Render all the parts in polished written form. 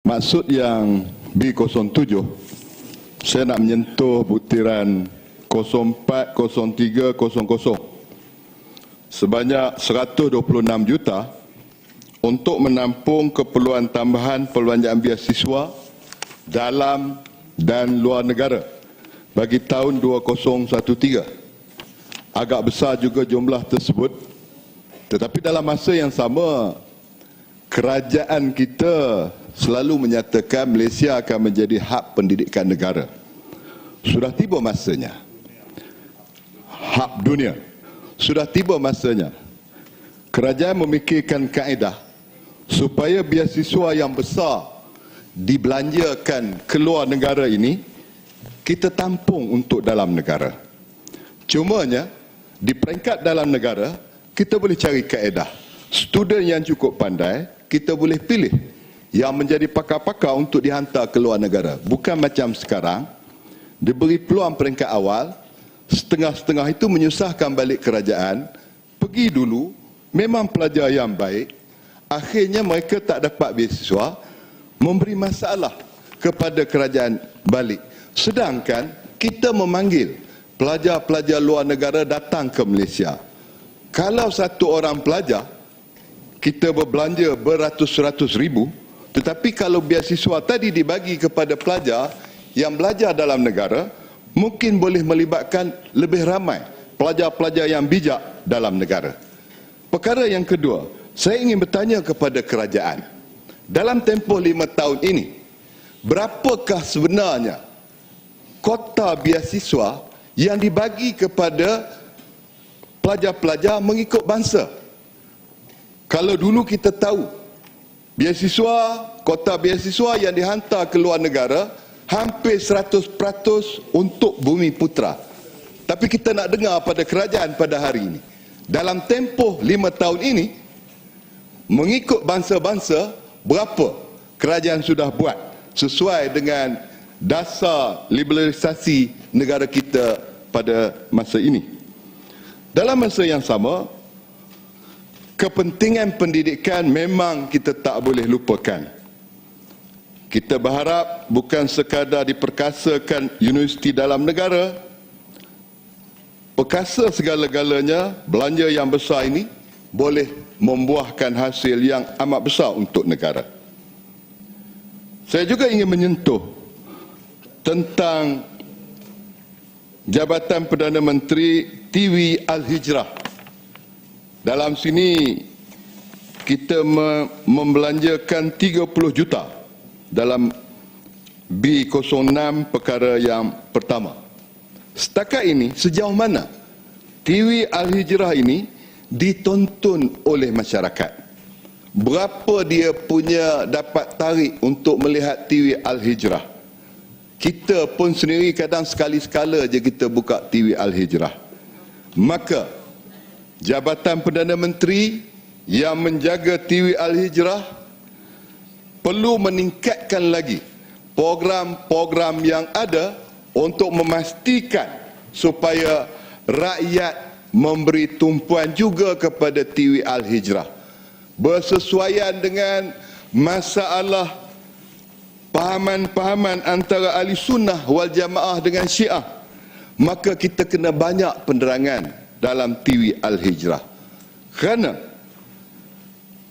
Maksud yang B07, saya nak menyentuh butiran 040300 sebanyak 126 juta untuk menampung keperluan tambahan perbelanjaan beasiswa dalam dan luar negara bagi tahun 2013. Agak besar juga jumlah tersebut, tetapi dalam masa yang sama kerajaan kita selalu menyatakan Malaysia akan menjadi hub pendidikan negara. Sudah tiba masanya. Hub dunia. Sudah tiba masanya. Kerajaan memikirkan kaedah supaya beasiswa yang besar dibelanjakan keluar negara ini kita tampung untuk dalam negara. Cumanya di peringkat dalam negara kita boleh cari kaedah. Student yang cukup pandai kita boleh pilih yang menjadi pakar-pakar untuk dihantar ke luar negara. Bukan macam sekarang, diberi peluang peringkat awal, setengah-setengah itu menyusahkan balik kerajaan, pergi dulu, memang pelajar yang baik, akhirnya mereka tak dapat beasiswa, memberi masalah kepada kerajaan balik. Sedangkan kita memanggil pelajar-pelajar luar negara datang ke Malaysia. Kalau satu orang pelajar, kita berbelanja beratus-ratus ribu, tetapi kalau beasiswa tadi dibagi kepada pelajar yang belajar dalam negara, mungkin boleh melibatkan lebih ramai pelajar-pelajar yang bijak dalam negara. Perkara yang kedua, saya ingin bertanya kepada kerajaan. Dalam tempoh 5 tahun ini, berapakah sebenarnya kota beasiswa yang dibagi kepada pelajar-pelajar mengikut bangsa? Kalau dulu kita tahu, kota beasiswa yang dihantar ke luar negara hampir 100% untuk Bumi Putra. Tapi kita nak dengar pada kerajaan pada hari ini, dalam tempoh 5 tahun ini, mengikut bangsa-bangsa, berapa kerajaan sudah buat sesuai dengan dasar liberalisasi negara kita pada masa ini. Dalam masa yang sama, kepentingan pendidikan memang kita tak boleh lupakan. Kita berharap bukan sekadar diperkasakan universiti dalam negara, perkasa segala-galanya, belanja yang besar ini boleh membuahkan hasil yang amat besar untuk negara. Saya juga ingin menyentuh tentang Jabatan Perdana Menteri TV Al-Hijrah. Dalam sini kita membelanjakan 30 juta dalam B06 perkara yang pertama. Setakat ini sejauh mana TV Al-Hijrah ini ditonton oleh masyarakat? Berapa dia punya dapat tarik untuk melihat TV Al-Hijrah? Kita pun sendiri kadang sekali-sekala je kita buka TV Al-Hijrah. Maka Jabatan Perdana Menteri yang menjaga TV Al-Hijrah perlu meningkatkan lagi program-program yang ada untuk memastikan supaya rakyat memberi tumpuan juga kepada TV Al-Hijrah. Bersesuaian dengan masalah pahaman-pahaman antara ahli sunnah wal jamaah dengan syiah. Maka kita kena banyak penerangan dalam TV Al-Hijrah. Kerana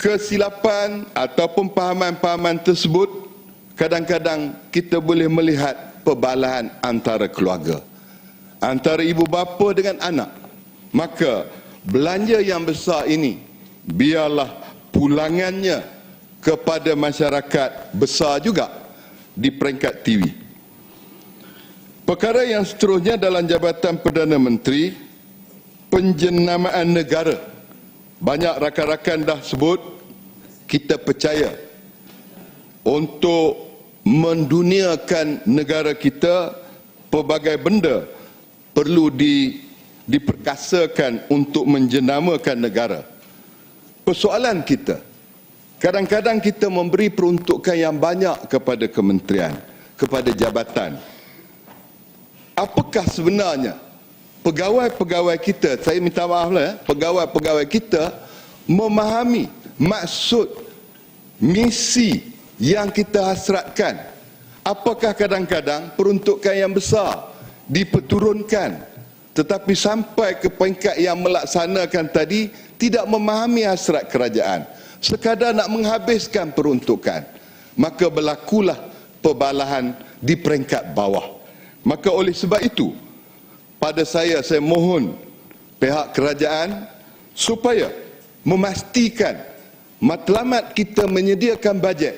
kesilapan ataupun pahaman-pahaman tersebut kadang-kadang kita boleh melihat perbalahan antara keluarga, antara ibu bapa dengan anak. Maka belanja yang besar ini biarlah pulangannya kepada masyarakat besar juga di peringkat TV. Perkara yang seterusnya dalam Jabatan Perdana Menteri, penjenamaan negara. Banyak rakan-rakan dah sebut, kita percaya untuk menduniakan negara kita, pelbagai benda perlu diperkasakan untuk menjenamakan negara. Persoalan kita, kadang-kadang kita memberi peruntukan yang banyak kepada kementerian, kepada jabatan. Apakah sebenarnya pegawai-pegawai kita, saya minta maaf lah, pegawai-pegawai kita memahami maksud, misi yang kita hasratkan. Apakah kadang-kadang peruntukan yang besar diperturunkan, tetapi sampai ke peringkat yang melaksanakan tadi tidak memahami hasrat kerajaan, sekadar nak menghabiskan peruntukan, maka berlakulah perbalahan di peringkat bawah. Maka oleh sebab itu, pada saya mohon pihak kerajaan supaya memastikan matlamat kita menyediakan bajet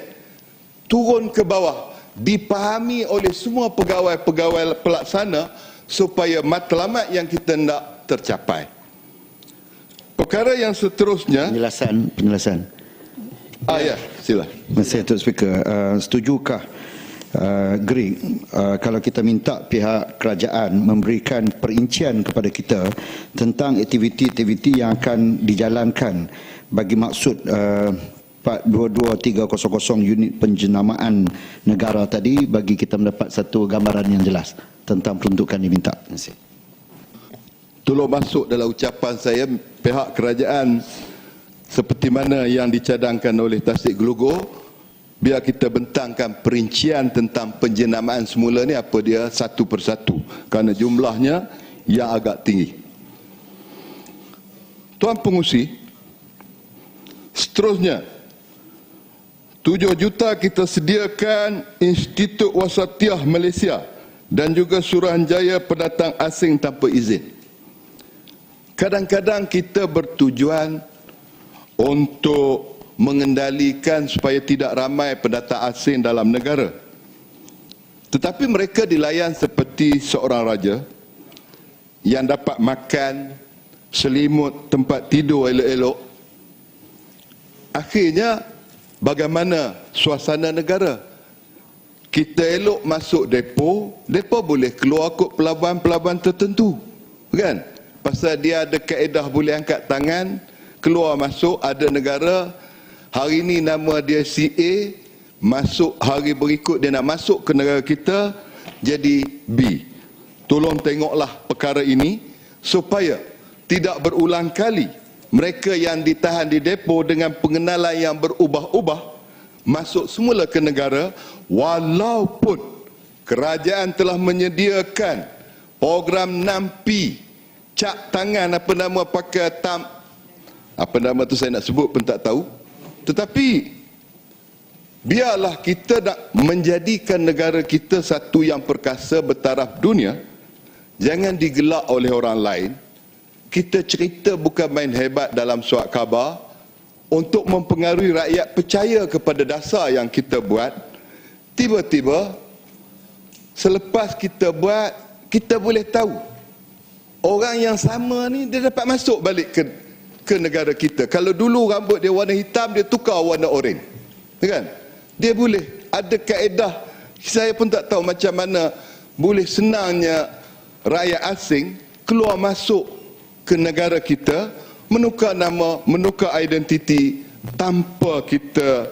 turun ke bawah, dipahami oleh semua pegawai-pegawai pelaksana supaya matlamat yang kita nak tercapai. Perkara yang seterusnya, penjelasan. Ya, sila. Saya Tuan Speaker, setujukah Greg, kalau kita minta pihak kerajaan memberikan perincian kepada kita tentang aktiviti-aktiviti yang akan dijalankan bagi maksud 422-300 unit penjenamaan negara tadi, bagi kita mendapat satu gambaran yang jelas tentang peruntukan diminta. Terima kasih. Tolong masuk dalam ucapan saya, pihak kerajaan seperti mana yang dicadangkan oleh Tasdik Glogor, biar kita bentangkan perincian tentang penjenamaan semula ni apa dia satu persatu, kerana jumlahnya yang agak tinggi. Tuan Pengusi, seterusnya 7 juta kita sediakan Institut Wasatiyah Malaysia dan juga Suruhanjaya pendatang asing tanpa izin. Kadang-kadang kita bertujuan untuk mengendalikan supaya tidak ramai pendatang asing dalam negara. Tetapi mereka dilayan seperti seorang raja yang dapat makan, selimut, tempat tidur elok-elok. Akhirnya, bagaimana suasana negara? Kita elok masuk depo, depo boleh keluar kot pelabuhan-pelabuhan tertentu, kan? Pasal dia ada kaedah boleh angkat tangan, keluar masuk. Ada negara, hari ini nama dia CA, masuk hari berikut dia nak masuk ke negara kita, jadi B. Tolong tengoklah perkara ini, supaya tidak berulang kali mereka yang ditahan di depo dengan pengenalan yang berubah-ubah, masuk semula ke negara, walaupun kerajaan telah menyediakan program 6P, cak tangan apa nama pakai apa nama tu saya nak sebut pun tak tahu. Tetapi biarlah kita nak menjadikan negara kita satu yang perkasa bertaraf dunia, jangan digelak oleh orang lain. Kita cerita bukan main hebat dalam surat khabar untuk mempengaruhi rakyat percaya kepada dasar yang kita buat. Tiba-tiba selepas kita buat, kita boleh tahu orang yang sama ni dia dapat masuk balik ke negara kita. Kalau dulu rambut dia warna hitam, dia tukar warna oranye, kan? Dia boleh ada kaedah. Saya pun tak tahu macam mana boleh senangnya rakyat asing keluar masuk ke negara kita, menukar nama, menukar identiti tanpa kita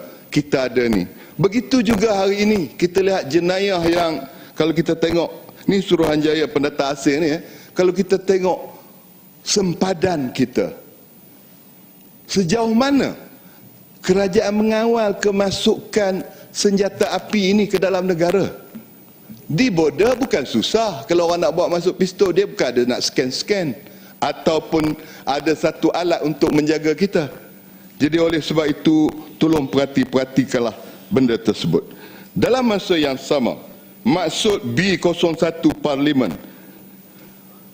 ada ni. Begitu juga hari ini kita lihat jenayah yang, kalau kita tengok ni Suruhanjaya pendatang asing ni, kalau kita tengok sempadan kita, sejauh mana kerajaan mengawal kemasukan senjata api ini ke dalam negara. Di border bukan susah. Kalau orang nak bawa masuk pistol, dia bukan ada nak scan-scan ataupun ada satu alat untuk menjaga kita. Jadi oleh sebab itu, tolong perhatikanlah benda tersebut. Dalam masa yang sama, maksud B01 Parlimen,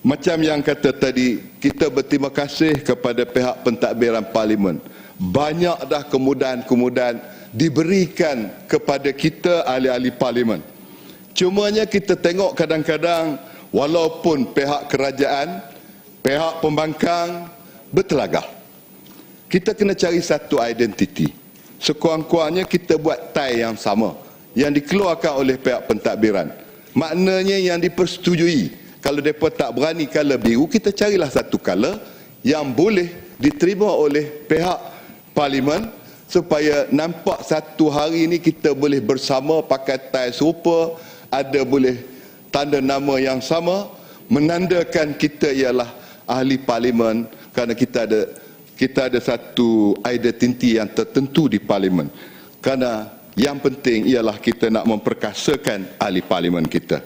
macam yang kata tadi, kita berterima kasih kepada pihak pentadbiran Parlimen. Banyak dah kemudahan-kemudahan diberikan kepada kita ahli-ahli Parlimen. Cumanya kita tengok kadang-kadang walaupun pihak kerajaan, pihak pembangkang bertelagah, kita kena cari satu identiti. Sekurang-kurangnya kita buat tie yang sama yang dikeluarkan oleh pihak pentadbiran. Maknanya yang dipersetujui. Kalau mereka tak berani color biru, kita carilah satu color yang boleh diterima oleh pihak Parlimen, supaya nampak satu hari ini kita boleh bersama pakai tie serupa, ada boleh tanda nama yang sama, menandakan kita ialah ahli Parlimen, kerana kita ada satu identiti yang tertentu di Parlimen. Kerana Yang penting ialah kita nak memperkasakan ahli parlimen kita.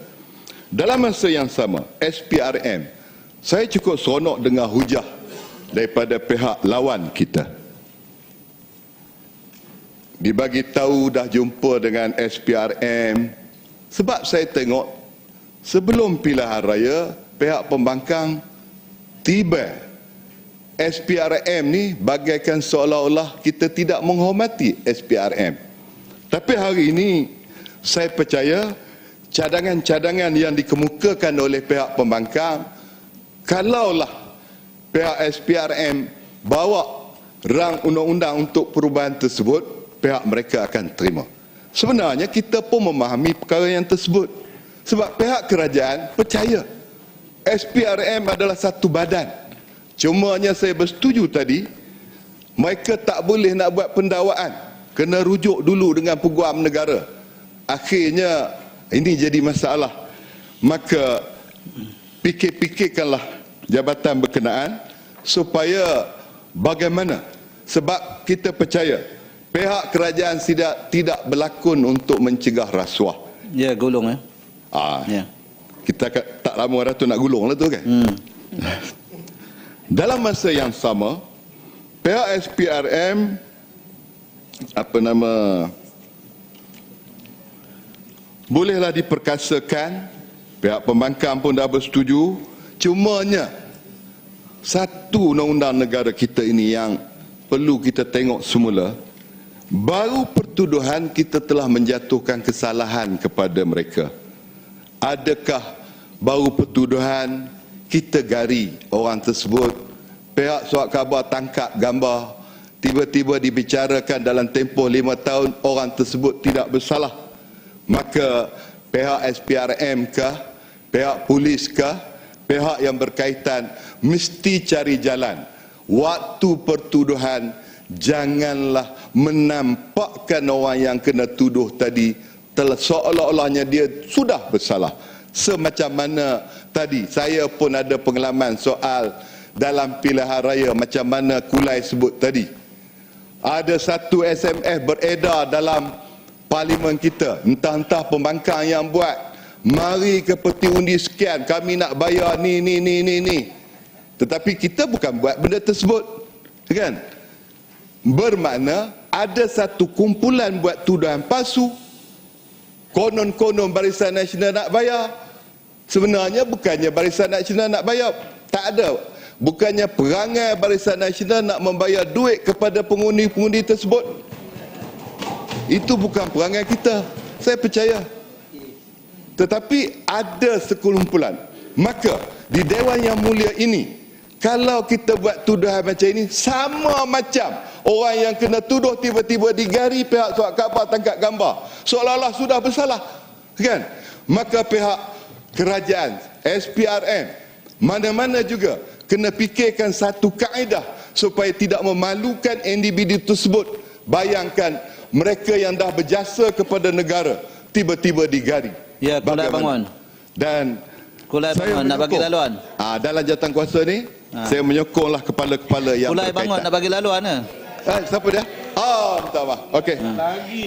Dalam masa yang sama, SPRM, saya cukup seronok dengar hujah daripada pihak lawan kita. Dibagi tahu dah jumpa dengan SPRM, sebab saya tengok sebelum pilihan raya pihak pembangkang tiba. SPRM ni bagaikan seolah-olah kita tidak menghormati SPRM. Tapi hari ini saya percaya cadangan-cadangan yang dikemukakan oleh pihak pembangkang, kalaulah pihak SPRM bawa rang undang-undang untuk perubahan tersebut, pihak mereka akan terima. Sebenarnya kita pun memahami perkara yang tersebut. Sebab pihak kerajaan percaya SPRM adalah satu badan. Cumanya saya bersetuju tadi, mereka tak boleh nak buat pendakwaan, kena rujuk dulu dengan peguam negara. Akhirnya ini jadi masalah. Maka fikir-fikirkanlah jabatan berkenaan supaya bagaimana, sebab kita percaya pihak kerajaan tidak berlakon untuk mencegah rasuah. Ya, gulung ya. Kita tak lama dah tu nak gulung lah tu kan. Dalam masa yang sama, pihak SPRM bolehlah diperkasakan, pihak pembangkang pun dah bersetuju. Cumanya satu undang-undang negara kita ini yang perlu kita tengok semula. Baru pertuduhan kita telah menjatuhkan kesalahan kepada mereka. Adakah baru pertuduhan kita gari orang tersebut, pihak surat khabar tangkap gambar, tiba-tiba dibicarakan dalam tempoh 5 tahun orang tersebut tidak bersalah, maka pihak SPRM kah, pihak polis kah, pihak yang berkaitan mesti cari jalan. Waktu pertuduhan janganlah menampakkan orang yang kena tuduh tadi seolah-olahnya dia sudah bersalah. Semacam mana tadi saya pun ada pengalaman soal dalam pilihan raya, macam mana Kulai sebut tadi. Ada satu SMS beredar dalam parlimen kita, entah-entah pembangkang yang buat, mari ke peti undi sekian, kami nak bayar ni. Tetapi kita bukan buat benda tersebut, kan? Bermakna ada satu kumpulan buat tuduhan palsu. Konon-konon Barisan Nasional nak bayar. Sebenarnya bukannya Barisan Nasional nak bayar. Tak ada. Bukannya perangai Barisan Nasional nak membayar duit kepada pengundi-pengundi tersebut. Itu bukan perangai kita. Saya percaya. Tetapi ada sekumpulan. Maka di Dewan Yang Mulia ini, kalau kita buat tuduhan macam ini, sama macam orang yang kena tuduh tiba-tiba digari pihak surat khabar tangkap gambar, seolah-olah sudah bersalah, kan? Maka pihak kerajaan, SPRM, mana-mana juga kena fikirkan satu kaedah supaya tidak memalukan individu tersebut. Bayangkan mereka yang dah berjasa kepada negara tiba-tiba digari. Ya, Kulai bangun. Dan Kulai bangun nak bagi laluan. Dalam jawatankuasa ni, saya menyokonglah kepala-kepala yang Kulai berkaitan. bangun nak bagi laluan ke? Siapa dia? Minta maaf. Okey.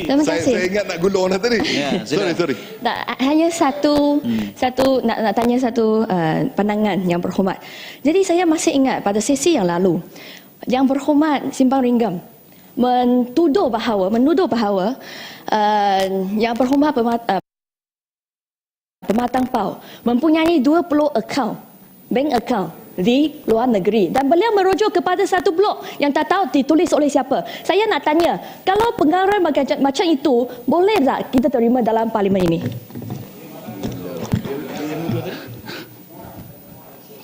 Terima kasih. Saya ingat nak gulung dah tadi. Ya, sorry. Hanya satu nak tanya satu pandangan yang berhormat. Jadi saya masih ingat pada sesi yang lalu, yang berhormat Simpang Ringgam menuduh bahawa yang berhormat Pematang Pau mempunyai 20 akaun, bank account di luar negeri, dan beliau merujuk kepada satu blog yang tak tahu ditulis oleh siapa. Saya nak tanya, kalau pengarahan macam itu boleh tak kita terima dalam parlimen ini?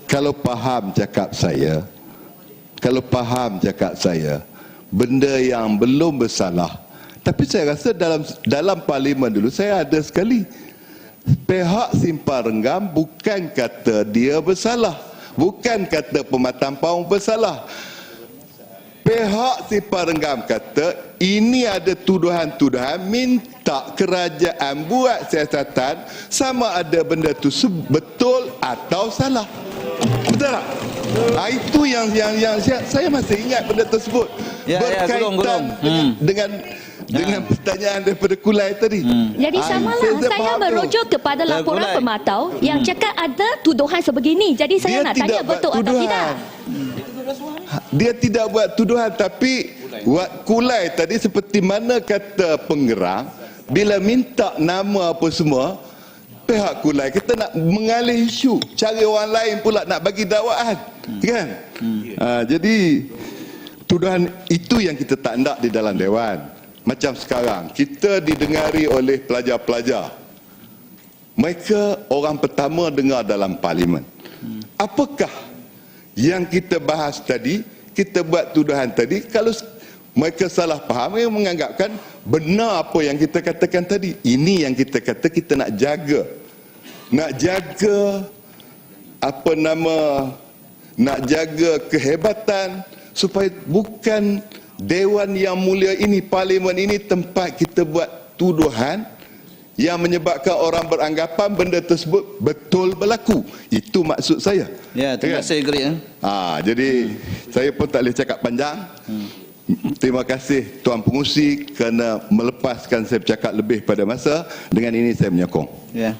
Kalau faham cakap saya, benda yang belum bersalah. Tapi saya rasa dalam parlimen dulu saya ada sekali, pihak Simpang Renggam bukan kata dia bersalah, bukan kata Pematang Pau bersalah. Pihak Simpang Renggam kata ini ada tuduhan-tuduhan, minta kerajaan buat siasatan sama ada benda itu betul atau salah. Betul tak? Itu yang saya masih ingat benda tersebut. Ya, berkaitan gulung. dengan dengan pertanyaan daripada Kulai tadi. Jadi samalah, saya faham tu. merujuk kepada laporan Kulai. pemantau yang cakap ada tuduhan sebegini. Jadi saya Dia nak tidak tanya buat betul atau tuduhan. tidak. Dia tidak buat tuduhan, tapi Kulai tadi seperti mana kata pengerang, bila minta nama apa semua, pihak Kulai kita nak mengalih isu, cari orang lain pula nak bagi dakwaan, kan? Jadi tuduhan itu yang kita tak nak di dalam Dewan. Macam sekarang kita didengari oleh pelajar-pelajar, mereka orang pertama dengar dalam parlimen. Apakah yang kita bahas tadi, kita buat tuduhan tadi, kalau mereka salah faham, mereka menganggapkan benar apa yang kita katakan tadi. Ini yang kita kata kita nak jaga. Nak jaga nak jaga kehebatan supaya bukan Dewan yang mulia ini, parlimen ini tempat kita buat tuduhan yang menyebabkan orang beranggapan benda tersebut betul berlaku. Itu maksud saya. Ya, terima kasih Gri. Jadi saya pun tak boleh cakap panjang. Terima kasih Tuan Pengurusi kerana melepaskan saya bercakap lebih pada masa. Dengan ini saya menyokong. Ya.